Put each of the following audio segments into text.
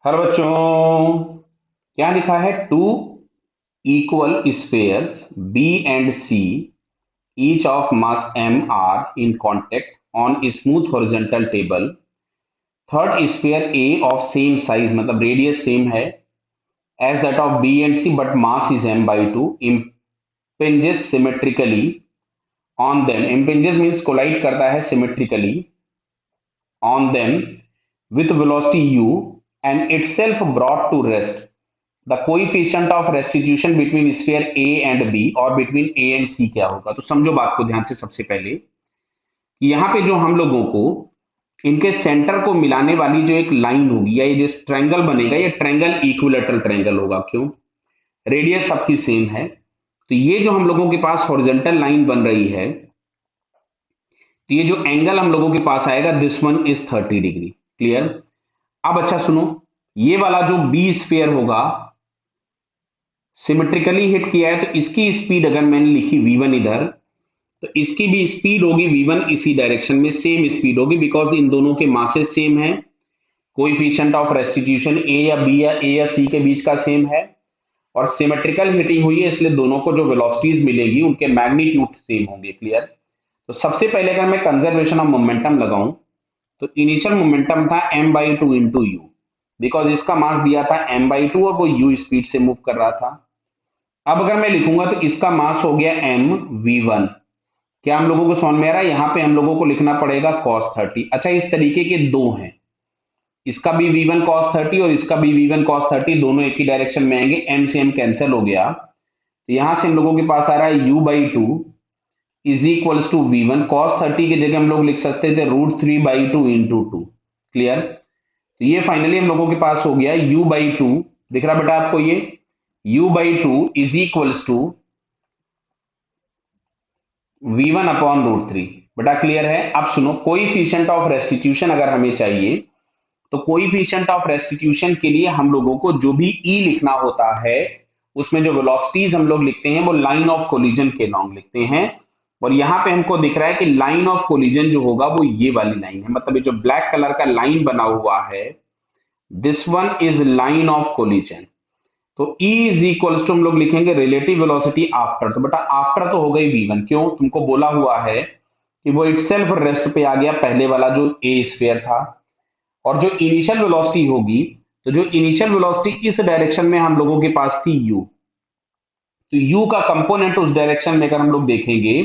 Hello बच्चों, क्या लिखा है? Two equal spheres B and C each of mass m are in contact on a smooth horizontal table. Third sphere a of same size मतलब radius same है as that of b and c but mass is m by 2 impinges symmetrically on them. Impinges means collide करता है symmetrically on them with velocity u and itself brought to rest. The coefficient of restitution between sphere A and B और between A and C क्या होगा? तो समझो बात को ध्यान से। सबसे पहले कि यहाँ पे जो हम लोगों को इनके सेंटर को मिलाने वाली जो एक लाइन होगी या ये जो ट्रायंगल बनेगा, ये ट्रायंगल इक्विलेटरल ट्रायंगल होगा। क्यों? रेडियस सबकी सेम है, तो ये जो हम लोगों के पास हॉरिजॉन्टल लाइन बन रही है, तो ये जो एंगल हम लोगों के पास आएगा, this one is 30 degree. Clear? अब अच्छा सुनो, ये वाला जो बी स्फीयर होगा सिमेट्रिकली हिट किया है, तो इसकी स्पीड अगर मैंने लिखी v1 इधर, तो इसकी भी स्पीड होगी v1 इसी डायरेक्शन में, सेम स्पीड होगी बिकॉज इन दोनों के मासेस सेम है। कोएफिशिएंट ऑफ रेस्टिट्यूशन ए या बी या ए या सी के बीच का सेम है और सिमेट्रिकल हिटिंग हुई है, इसलिए दोनों को जो वेलोसिटीज मिलेगी उनके मैग्नीट्यूड सेम होंगे। क्लियर? तो सबसे पहले अगर मैं कंजर्वेशन ऑफ मोमेंटम लगाऊं, तो इनिशियल मोमेंटम था m/2 इंटू यू, बिकॉज इसका मास दिया था m/2 और वो u स्पीड से मूव कर रहा था। अब अगर मैं लिखूंगा तो इसका मास हो गया m v1। क्या हम लोगों को समझ में आ रहा है? यहां पे हम लोगों को लिखना पड़ेगा cos 30। अच्छा, इस तरीके के दो हैं, इसका भी v1 cos 30 और इसका भी v1 cos 30, दोनों एक ही डायरेक्शन में आएंगे, m से m कैंसिल हो गया, तो यहां से हम लोगों के पास आ रहा है u/2 is equals to v1 cos 30 की जगह हम लोग लिख सकते थे √3/2 इंटू 2। क्लियर? तो ये फाइनली हम लोगों के पास हो गया u/2। दिख रहा बेटा आपको? ये u/2 is equals to v1 upon √3। बेटा क्लियर है? अब सुनो, कोएफिशिएंट ऑफ रेस्टिट्यूशन अगर हमें चाहिए, तो कोएफिशिएंट ऑफ रेस्टिट्यूशन के लिए हम लोगों को जो भी ई लिखना होता है, उसमें जो वेलोसिटीज हम लोग लिखते हैं वो लाइन ऑफ कोलिजन के लॉन्ग लिखते हैं। और यहां पे हमको दिख रहा है कि लाइन ऑफ कोलिजन जो होगा वो ये वाली लाइन है, मतलब ये जो ब्लैक कलर का लाइन बना हुआ है, this one is line of collision. तो E इज इक्वल टू हम लोग लिखेंगे रिलेटिव वेलोसिटी आफ्टर। तो बेटा आफ्टर तो हो गई v1, क्यों? तुमको बोला हुआ है कि वो इटसेल्फ रेस्ट पे आ गया, पहले वाला जो ए स्फीयर था। और जो इनिशियल वेलोसिटी होगी, तो जो इनिशियल वेलोसिटी इस डायरेक्शन में हम लोगों के पास थी u, तो u का कंपोनेंट उस डायरेक्शन में अगर हम लोग देखेंगे,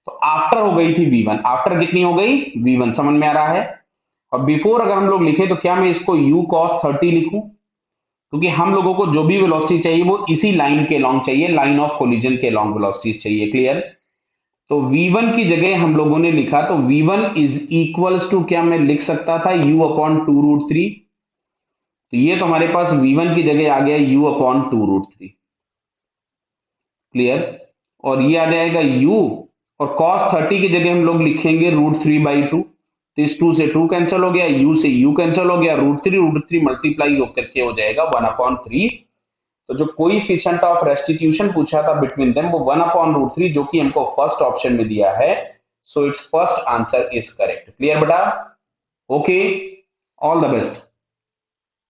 तो आफ्टर हो गई थी v1। आफ्टर कितनी हो गई? v1। समझ में आ रहा है? और बिफोर अगर हम लोग लिखे, तो क्या मैं इसको u cos 30 लिखूं? क्योंकि हम लोगों को जो भी वेलोसिटी चाहिए वो इसी लाइन के लॉन्ग चाहिए, लाइन ऑफ कोलिजन के लॉन्ग वेलोसिटी चाहिए। क्लियर? तो v1 की जगह हम लोगों ने लिखा, तो v1 इज इक्वल्स टू, क्या मैं लिख सकता था u/2√3। तो ये तो हमारे पास v1 की जगह आ गया u/2√3। क्लियर? और ये आ जाएगा u, और cos 30 की जगह हम लोग लिखेंगे √3/2। तो इस 2 से 2 कैंसिल हो गया, u से u कैंसिल हो गया, √3 मल्टीप्लाई होकर के हो जाएगा 1/3। तो जो कोएफिशिएंट ऑफ रेस्टिट्यूशन पूछा था बिटवीन देम, वो 1/√3, जो कि हमको फर्स्ट ऑप्शन में दिया है। So it's first answer is correct. Clear बेटा? Okay, all the best.